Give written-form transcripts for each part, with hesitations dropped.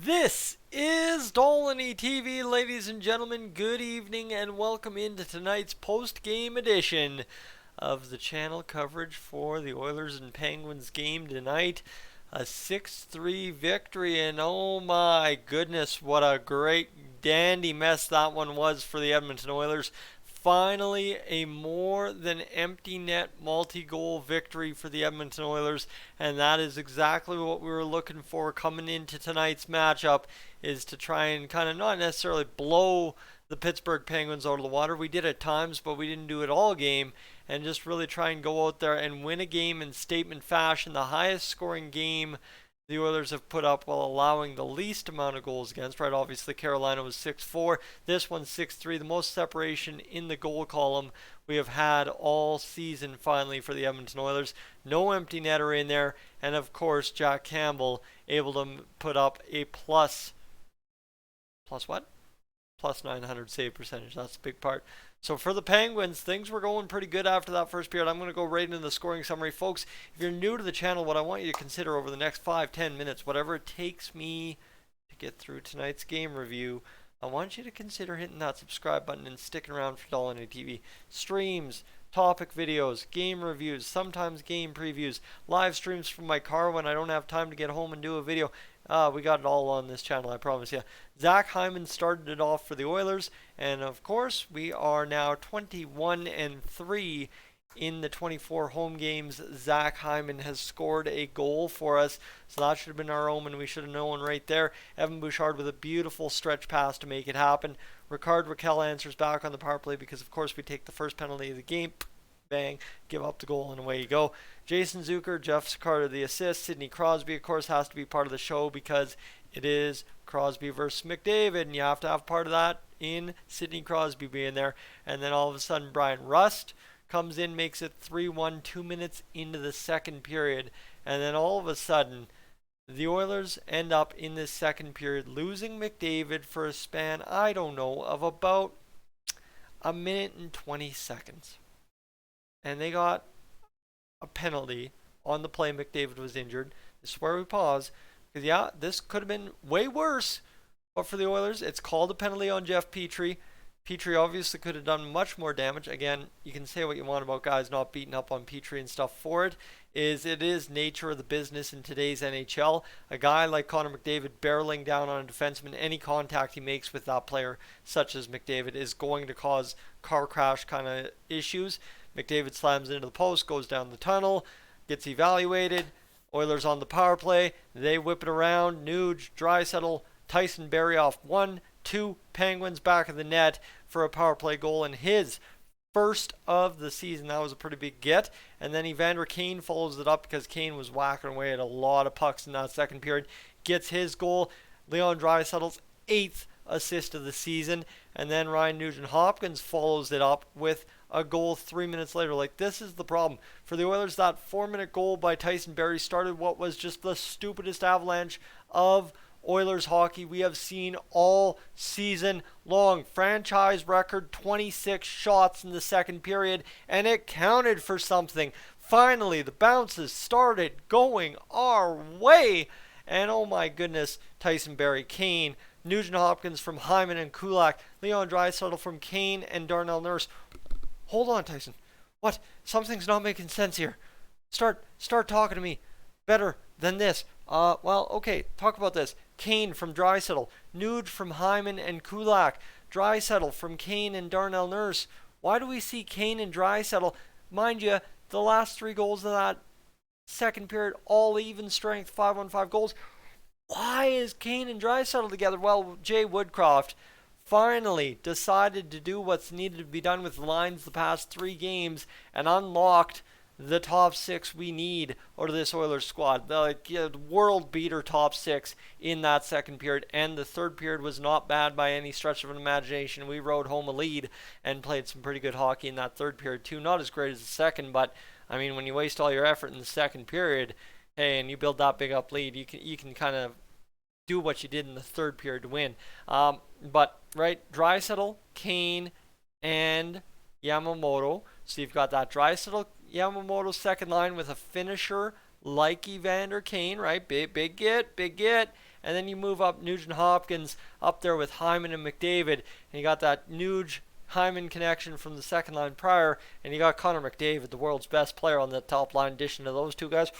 This is Dolynny TV, ladies and gentlemen. Good evening and welcome into tonight's post-game edition of the channel coverage for the Oilers and Penguins game tonight. A 6-3 victory, and oh my goodness, what a great dandy mess that one was for the Edmonton Oilers. Finally, a more than empty net multi-goal victory for the Edmonton Oilers, and that is exactly what we were looking for coming into tonight's matchup, is to try and kind of not necessarily blow the Pittsburgh Penguins out of the water. We did at times, but we didn't do it all game, and just really try and go out there and win a game in statement fashion, the highest scoring game the Oilers have put up while allowing the least amount of goals against, right? Obviously, Carolina was 6-4. This one's 6-3, the most separation in the goal column we have had all season finally for the Edmonton Oilers. No empty netter in there, and of course, Jack Campbell able to put up a plus what? Plus 900 save percentage. That's a big part. So for the Penguins, things were going pretty good after that first period. I'm going to go right into the scoring summary. Folks, if you're new to the channel, what I want you to consider over the next 5-10 minutes, whatever it takes me to get through tonight's game review, I want you to consider hitting that subscribe button and sticking around for Dolynny TV. Streams, topic videos, game reviews, sometimes game previews, live streams from my car when I don't have time to get home and do a video. We got it all on this channel, I promise you. Zach Hyman started it off for the Oilers, and of course, we are now 21-3 in the 24 home games. Zach Hyman has scored a goal for us, so that should have been our omen. We should have known right there. Evan Bouchard with a beautiful stretch pass to make it happen. Ricard Raquel answers back on the power play because, of course, we take the first penalty of the game. Bang, give up the goal, and away you go. Jason Zucker, Jeff Carter the assist. Sidney Crosby, of course, has to be part of the show because it is Crosby versus McDavid, and you have to have part of that in Sidney Crosby being there. And then all of a sudden, Brian Rust comes in, makes it 3-1 2 minutes into the second period. And then all of a sudden, the Oilers end up in this second period losing McDavid for a span, I don't know, of about a minute and 20 seconds. And they got a penalty on the play McDavid was injured. This is where we pause. Because, yeah, this could have been way worse. But for the Oilers, it's called a penalty on Jeff Petrie. Petrie obviously could have done much more damage. Again, you can say what you want about guys not beating up on Petrie and stuff for it. It is nature of the business in today's NHL. A guy like Connor McDavid barreling down on a defenseman, any contact he makes with that player, such as McDavid, is going to cause car crash kind of issues. McDavid slams into the post, goes down the tunnel, gets evaluated. Oilers on the power play. They whip it around. Nuge, Draisaitl, Tyson Barrie off 1-2. Penguins back of the net for a power play goal in his first of the season. That was a pretty big get. And then Evander Kane follows it up because Kane was whacking away at a lot of pucks in that second period. Gets his goal. Leon Draisaitl's 8th assist of the season. And then Ryan Nugent-Hopkins follows it up with a goal 3 minutes later. Like, this is the problem. For the Oilers, that 4-minute goal by Tyson Barrie started what was just the stupidest avalanche of Oilers hockey we have seen all season long. Franchise record 26 shots in the second period, and it counted for something. Finally, the bounces started going our way. And oh my goodness, Tyson Barrie, Kane, Nugent-Hopkins from Hyman and Kulak, Leon Draisaitl from Kane and Darnell Nurse. Hold on, Tyson. What? Something's not making sense here. Start talking to me better than this. Well, okay, talk about this. Kane from Draisaitl, Nuge from Hyman and Kulak, Draisaitl from Kane and Darnell Nurse. Why do we see Kane and Draisaitl? Mind you, the last 3 goals of that second period, all even strength, 5-on-5 goals. Why is Kane and Draisaitl together? Well, Jay Woodcroft finally decided to do what's needed to be done with lines the past 3 games and unlocked the top 6 we need out of this Oilers squad. The world beater top 6 in that second period, and the third period was not bad by any stretch of an imagination. We rode home a lead and played some pretty good hockey in that third period too. Not as great as the second, but I mean, when you waste all your effort in the second period, hey, and you build that big up lead, you can kind of do what you did in the third period to win. But right, Draisaitl, Kane, and Yamamoto. So you've got that Draisaitl, Yamamoto second line with a finisher like Evander Kane, right? Big get. And then you move up Nugent Hopkins up there with Hyman and McDavid, and you got that Nuge Hyman connection from the second line prior, and you got Connor McDavid, the world's best player, on the top line. Addition to those two guys.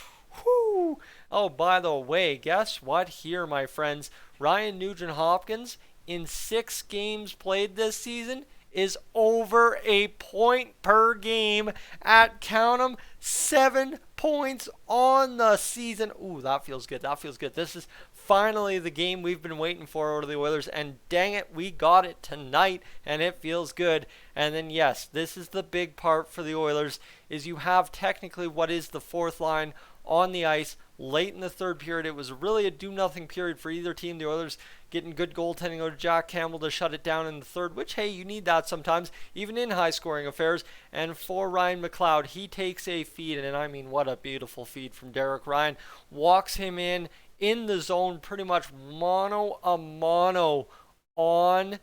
Whoo! Oh, by the way, guess what here, my friends? Ryan Nugent Hopkins, in 6 games played this season, is over a point per game at, count 'em, 7 points on the season. Ooh, that feels good. That feels good. This is finally the game we've been waiting for over the Oilers, and dang it, we got it tonight, and it feels good. And then, yes, this is the big part for the Oilers, is you have technically what is the fourth line on the ice late in the third period. It was really a do-nothing period for either team. The Oilers getting good goaltending out of Jack Campbell to shut it down in the third, which, hey, you need that sometimes, even in high-scoring affairs. And for Ryan McLeod, he takes a feed, and I mean, what a beautiful feed from Derek Ryan. Walks him in the zone, pretty much mano-a-mano on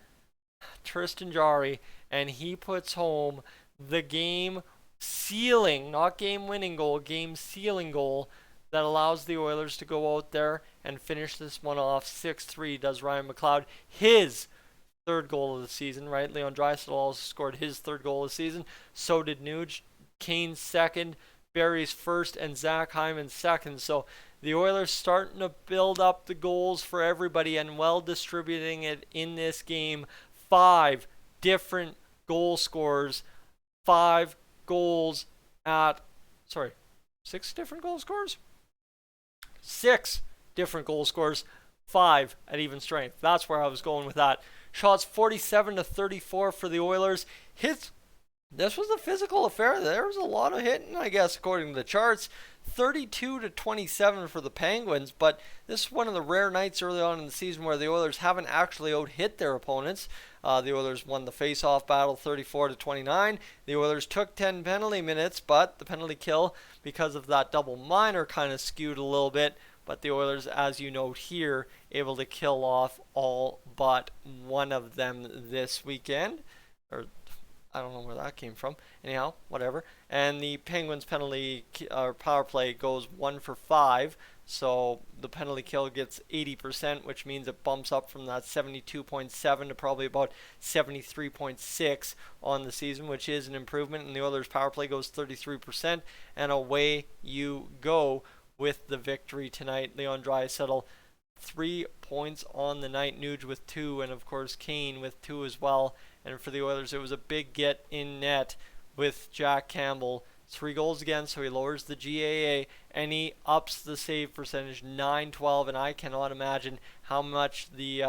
Tristan Jarry, and he puts home the game-sealing, not game-winning goal, game-sealing goal that allows the Oilers to go out there and finish this one off. 6-3 does Ryan McLeod. His third goal of the season, right? Leon Draisaitl also scored his third goal of the season. So did Nuge. Kane's second, Barry's first, and Zach Hyman's second. So the Oilers starting to build up the goals for everybody and well distributing it in this game. 5 different goal scorers. 5 goals at, 6 different goal scorers? 6 different goal scorers, 5 at even strength. That's where I was going with that. Shots 47-34 for the Oilers. Hits. This was a physical affair. There was a lot of hitting, I guess, according to the charts. 32-27 for the Penguins, but this is one of the rare nights early on in the season where the Oilers haven't actually out-hit their opponents. The Oilers won the face-off battle 34-29. The Oilers took 10 penalty minutes, but the penalty kill, because of that double minor, kind of skewed a little bit. But the Oilers, as you note here, able to kill off all but one of them this weekend. Or I don't know where that came from. Anyhow, whatever. And the Penguins penalty or power play goes 1 for 5. So the penalty kill gets 80%, which means it bumps up from that 72.7 to probably about 73.6 on the season, which is an improvement. And the Oilers power play goes 33%, and away you go with the victory tonight. Leon Draisaitl, 3 points on the night. Nuge with 2, and of course Kane with 2 as well. And for the Oilers, it was a big get in net with Jack Campbell. 3 goals again, so he lowers the GAA, and he ups the save percentage, 9-12, and I cannot imagine how much the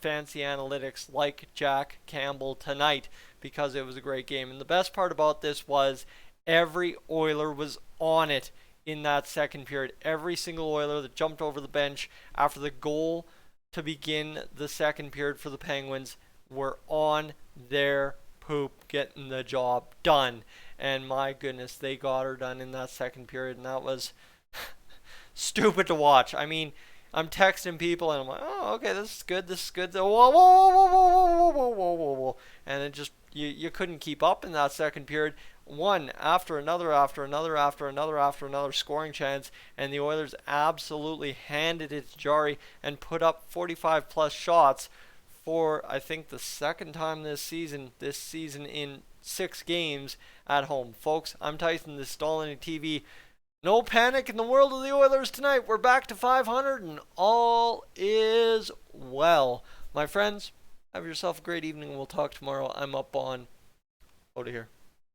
fancy analytics like Jack Campbell tonight, because it was a great game. And the best part about this was every Oiler was on it in that second period. Every single Oiler that jumped over the bench after the goal to begin the second period for the Penguins were on their poop getting the job done. And my goodness, they got her done in that second period, and that was stupid to watch. I mean, I'm texting people, and I'm like, oh, okay, this is good, this is good. Whoa, whoa, whoa, whoa, whoa, whoa, whoa, whoa, whoa, whoa. And it just, you couldn't keep up in that second period. One after another, after another, after another, after another scoring chance, and the Oilers absolutely handed it to Jarry and put up 45 plus shots for, I think, the second time this season in 6 games at home. Folks, I'm Tyson, this is Dolynny TV. No panic in the world of the Oilers tonight. We're back to 500 and all is well. My friends, have yourself a great evening. We'll talk tomorrow. I'm up on out of here.